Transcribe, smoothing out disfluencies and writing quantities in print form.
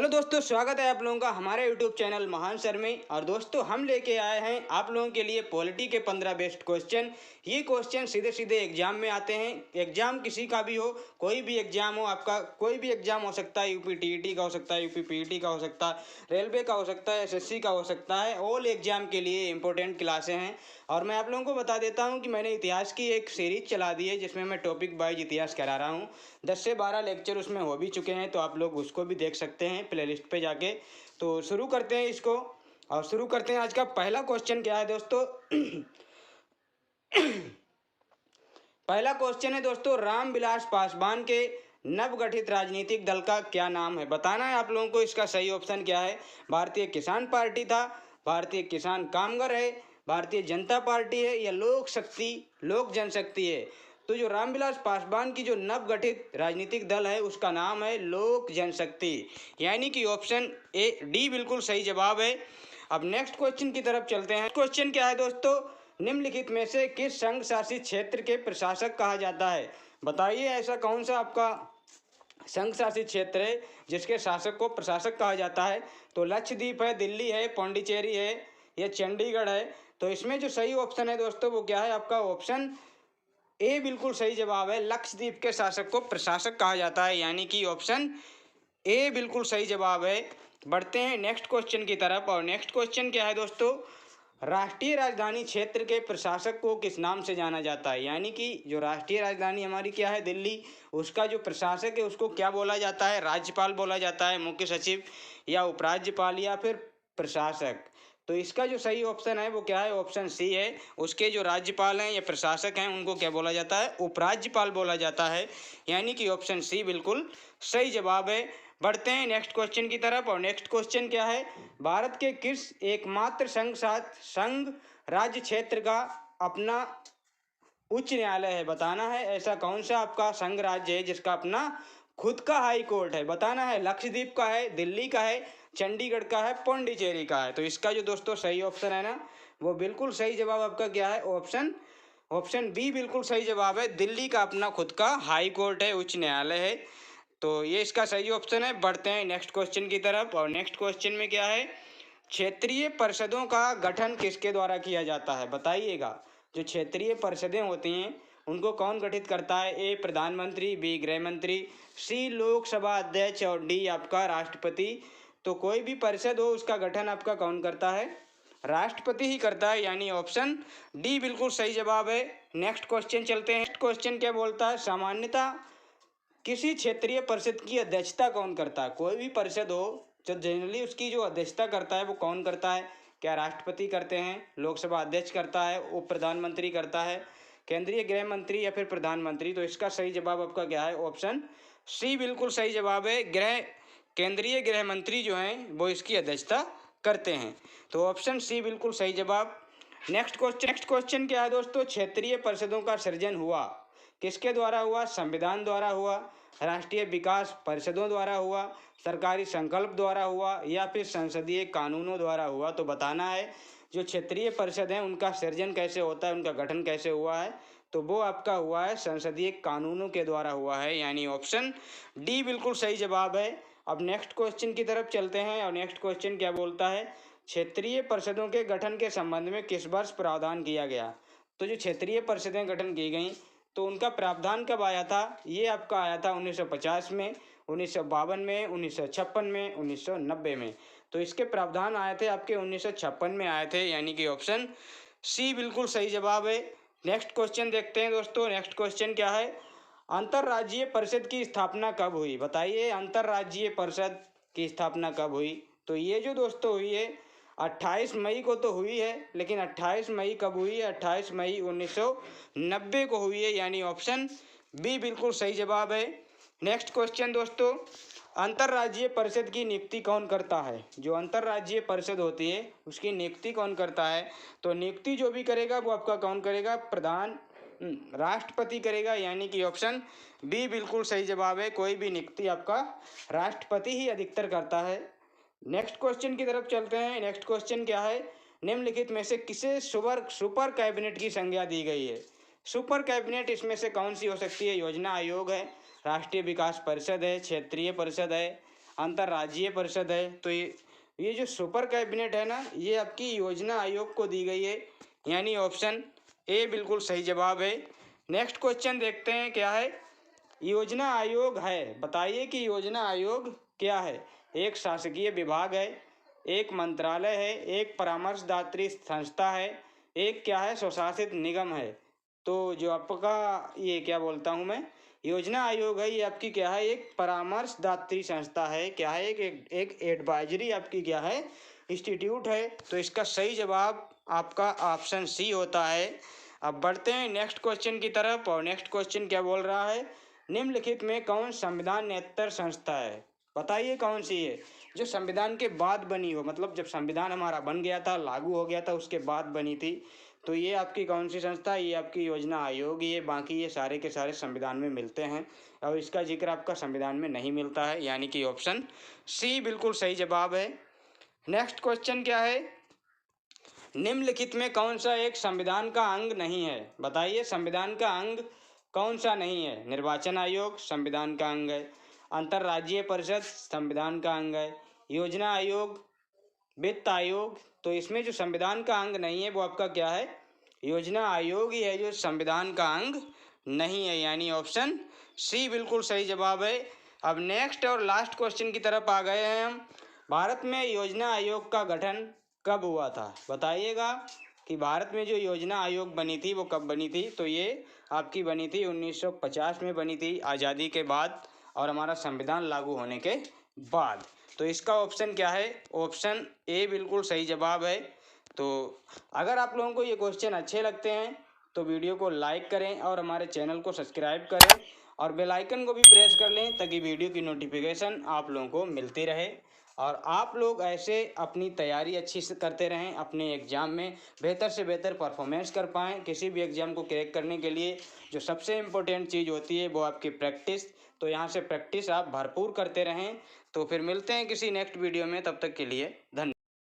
Hello दोस्तों, स्वागत है आप लोगों का हमारे यूट्यूब चैनल महान सर में। और दोस्तों, हम लेके आए हैं आप लोगों के लिए पॉलिटी के 15 बेस्ट क्वेश्चन। ये क्वेश्चन सीधे सीधे एग्जाम में आते हैं। एग्जाम किसी का भी हो, कोई भी एग्जाम हो, आपका कोई भी एग्जाम हो सकता है। यूपी टीईटी का हो सकता है, यूपी पीईटी का हो सकता है, रेलवे का हो सकता है, एसएससी का हो सकता है। ऑल एग्जाम के लिए इंपॉर्टेंट क्लासें हैं। और मैं आप लोगों को बता देता हूं कि मैंने इतिहास की एक सीरीज चला दी है जिसमें मैं टॉपिक वाइज इतिहास करा रहा हूं। 10 से 12 लेक्चर उसमें हो भी चुके हैं, तो आप लोग उसको भी देख सकते हैं प्लेलिस्ट पे जाके। तो शुरू करते हैं इसको। और शुरू करते हैं। आज का पहला क्वेश्चन क्या है दोस्तों? पहला क्वेश्चन है दोस्तों, रामविलास पासवान के नवगठित राजनीतिक दल का क्या नाम है? बताना है आप लोगों को। इसका सही ऑप्शन क्या है? भारतीय किसान पार्टी था, भारतीय किसान कामगार है, भारतीय जनता पार्टी है, या लोक शक्ति लोक जनशक्ति है? तो जो रामविलास पासवान की जो नवगठित राजनीतिक दल है उसका नाम है लोक जनशक्ति, यानी कि ऑप्शन ए डी बिल्कुल सही जवाब है। अब नेक्स्ट क्वेश्चन की तरफ चलते हैं। क्वेश्चन क्या है दोस्तों? निम्नलिखित में से किस संघ शासित क्षेत्र के प्रशासक कहा जाता है? बताइए, ऐसा कौन सा आपका संघ शासित क्षेत्र है जिसके शासक को प्रशासक कहा जाता है? तो लक्षद्वीप है, दिल्ली है, पौंडीचेरी है, या चंडीगढ़ है? तो इसमें जो सही ऑप्शन है दोस्तों वो क्या है? आपका ऑप्शन ए बिल्कुल सही जवाब है। लक्षद्वीप के शासक को प्रशासक कहा जाता है, यानी कि ऑप्शन ए बिल्कुल सही जवाब है। बढ़ते हैं नेक्स्ट क्वेश्चन की तरफ। और नेक्स्ट क्वेश्चन क्या है दोस्तों? राष्ट्रीय राजधानी क्षेत्र के प्रशासक को किस नाम से जाना जाता है? यानी कि जो राष्ट्रीय राजधानी हमारी क्या है, दिल्ली, उसका जो प्रशासक है उसको क्या बोला जाता है? राज्यपाल बोला जाता है, मुख्य सचिव, या उपराज्यपाल, या फिर प्रशासक? तो इसका जो सही ऑप्शन है वो क्या है? ऑप्शन सी है। उसके जो राज्यपाल हैं या प्रशासक हैं उनको क्या बोला जाता है? उपराज्यपाल बोला जाता है, यानी कि ऑप्शन सी बिल्कुल सही जवाब है। बढ़ते हैं नेक्स्ट क्वेश्चन की तरफ। और नेक्स्ट क्वेश्चन क्या है? भारत के किस एकमात्र संघ राज्य क्षेत्र का अपना उच्च न्यायालय है? बताना है, ऐसा कौन सा आपका संघ राज्य है जिसका अपना खुद का हाई कोर्ट है? बताना है, लक्षद्वीप का है, दिल्ली का है, चंडीगढ़ का है, पौंडीचेरी का है? तो इसका जो दोस्तों सही ऑप्शन है ना, वो बिल्कुल सही जवाब आपका क्या है? ऑप्शन बी बिल्कुल सही जवाब है। दिल्ली का अपना खुद का हाई कोर्ट है, उच्च न्यायालय है। तो ये इसका सही ऑप्शन है। बढ़ते हैं नेक्स्ट क्वेश्चन की तरफ। और नेक्स्ट क्वेश्चन में क्या है? क्षेत्रीय परिषदों का गठन किसके द्वारा किया जाता है? बताइएगा। जो क्षेत्रीय परिषदें होती हैं उनको कौन गठित करता है? ए प्रधानमंत्री, बी गृह मंत्री, सी लोकसभा अध्यक्ष, और डी आपका राष्ट्रपति। तो कोई भी परिषद हो उसका गठन आपका कौन करता है? राष्ट्रपति ही करता है, यानी ऑप्शन डी बिल्कुल सही जवाब है। नेक्स्ट क्वेश्चन चलते हैं। नेक्स्ट क्वेश्चन क्या बोलता है? सामान्यतः किसी क्षेत्रीय परिषद की अध्यक्षता कौन करता है? कोई भी परिषद हो तो जनरली उसकी जो अध्यक्षता करता है वो कौन करता है? क्या राष्ट्रपति करते हैं, लोकसभा अध्यक्ष करता है, उप प्रधानमंत्री करता है, केंद्रीय गृह मंत्री, या फिर प्रधानमंत्री? तो इसका सही जवाब आपका क्या है? ऑप्शन सी बिल्कुल सही जवाब है। केंद्रीय गृह मंत्री जो हैं वो इसकी अध्यक्षता करते हैं। तो ऑप्शन सी बिल्कुल सही जवाब। नेक्स्ट क्वेश्चन क्या है दोस्तों? क्षेत्रीय परिषदों का सृजन हुआ किसके द्वारा हुआ? संविधान द्वारा हुआ, राष्ट्रीय विकास परिषदों द्वारा हुआ, सरकारी संकल्प द्वारा हुआ, या फिर संसदीय कानूनों द्वारा हुआ? तो बताना है, जो क्षेत्रीय परिषद हैं उनका सृजन कैसे होता है, उनका गठन कैसे हुआ है? तो वो आपका हुआ है संसदीय कानूनों के द्वारा हुआ है, यानी ऑप्शन डी बिल्कुल सही जवाब है। अब नेक्स्ट क्वेश्चन की तरफ चलते हैं। और नेक्स्ट क्वेश्चन क्या बोलता है? क्षेत्रीय परिषदों के गठन के संबंध में किस वर्ष प्रावधान किया गया? तो जो क्षेत्रीय परिषदें गठन की गई तो उनका प्रावधान कब आया था? ये आपका आया था 1950 में, 1952 में, 1956 में, 1990 में। तो इसके प्रावधान आए थे आपके 1956 में आए थे, यानी कि ऑप्शन सी बिल्कुल सही जवाब है। नेक्स्ट क्वेश्चन देखते हैं दोस्तों। नेक्स्ट क्वेश्चन क्या है? अंतर्राज्यीय परिषद की स्थापना कब हुई? बताइए, अंतर्राज्यीय परिषद की स्थापना कब हुई? तो ये जो दोस्तों हुई है 28 मई को तो हुई है, लेकिन 28 मई कब हुई है? 28 मई 1990 को हुई है, यानी ऑप्शन बी बिल्कुल सही जवाब है। नेक्स्ट क्वेश्चन दोस्तों, अंतर्राज्यीय परिषद की नियुक्ति कौन करता है? जो अंतर्राज्यीय परिषद होती है उसकी नियुक्ति कौन करता है? तो नियुक्ति जो भी करेगा वो आपका कौन करेगा? राष्ट्रपति करेगा, यानी कि ऑप्शन बी बिल्कुल सही जवाब है। कोई भी नियुक्ति आपका राष्ट्रपति ही अधिकतर करता है। नेक्स्ट क्वेश्चन की तरफ चलते हैं। नेक्स्ट क्वेश्चन क्या है? निम्नलिखित में से किसे सुपर कैबिनेट की संज्ञा दी गई है? सुपर कैबिनेट इसमें से कौन सी हो सकती है? योजना आयोग है, राष्ट्रीय विकास परिषद है, क्षेत्रीय परिषद है, अंतर्राज्यीय परिषद है। तो ये जो सुपर कैबिनेट है ना, ये आपकी योजना आयोग को दी गई है, यानी ऑप्शन ए बिल्कुल सही जवाब है। नेक्स्ट क्वेश्चन देखते हैं क्या है। योजना आयोग है, बताइए कि योजना आयोग क्या है। एक शासकीय विभाग है, एक मंत्रालय है, एक परामर्शदात्री संस्था है, एक क्या है स्वशासित निगम है। तो जो आपका ये क्या बोलता हूँ मैं, योजना आयोग है, ये आपकी क्या है एक परामर्शदात्री संस्था है, क्या है एक एडवाइजरी आपकी क्या है इंस्टीट्यूट है। तो इसका सही जवाब आपका ऑप्शन सी होता है। अब बढ़ते हैं नेक्स्ट क्वेश्चन की तरफ, और नेक्स्ट क्वेश्चन क्या बोल रहा है, निम्नलिखित में कौन संविधानेतर संस्था है। बताइए कौन सी है जो संविधान के बाद बनी हो, मतलब जब संविधान हमारा बन गया था, लागू हो गया था, उसके बाद बनी थी। तो ये आपकी कौन सी संस्था है, ये आपकी योजना आयोग। ये बाकी ये सारे के सारे संविधान में मिलते हैं और इसका जिक्र आपका संविधान में नहीं मिलता है, यानी कि ऑप्शन सी बिल्कुल सही जवाब है। नेक्स्ट क्वेश्चन क्या है, निम्नलिखित में कौन सा एक संविधान का अंग नहीं है। बताइए संविधान का अंग कौन सा नहीं है। निर्वाचन आयोग संविधान का अंग है, अंतर्राज्यीय परिषद संविधान का अंग है, योजना आयोग, वित्त आयोग। तो इसमें जो संविधान का अंग नहीं है वो आपका क्या है, योजना आयोग ही है जो संविधान का अंग नहीं है, यानी ऑप्शन सी बिल्कुल सही जवाब है। अब नेक्स्ट और लास्ट क्वेश्चन की तरफ आ गए हैं हम। भारत में योजना आयोग का गठन कब हुआ था। बताइएगा कि भारत में जो योजना आयोग बनी थी वो कब बनी थी। तो ये आपकी बनी थी 1950 में बनी थी, आज़ादी के बाद और हमारा संविधान लागू होने के बाद। तो इसका ऑप्शन क्या है, ऑप्शन ए बिल्कुल सही जवाब है। तो अगर आप लोगों को ये क्वेश्चन अच्छे लगते हैं तो वीडियो को लाइक करें और हमारे चैनल को सब्सक्राइब करें और बेल आइकन को भी प्रेस कर लें ताकि वीडियो की नोटिफिकेशन आप लोगों को मिलती रहे और आप लोग ऐसे अपनी तैयारी अच्छी से करते रहें, अपने एग्ज़ाम में बेहतर से बेहतर परफॉर्मेंस कर पाएँ। किसी भी एग्ज़ाम को क्रैक करने के लिए जो सबसे इम्पोर्टेंट चीज़ होती है वो आपकी प्रैक्टिस। तो यहाँ से प्रैक्टिस आप भरपूर करते रहें। तो फिर मिलते हैं किसी नेक्स्ट वीडियो में, तब तक के लिए धन्यवाद।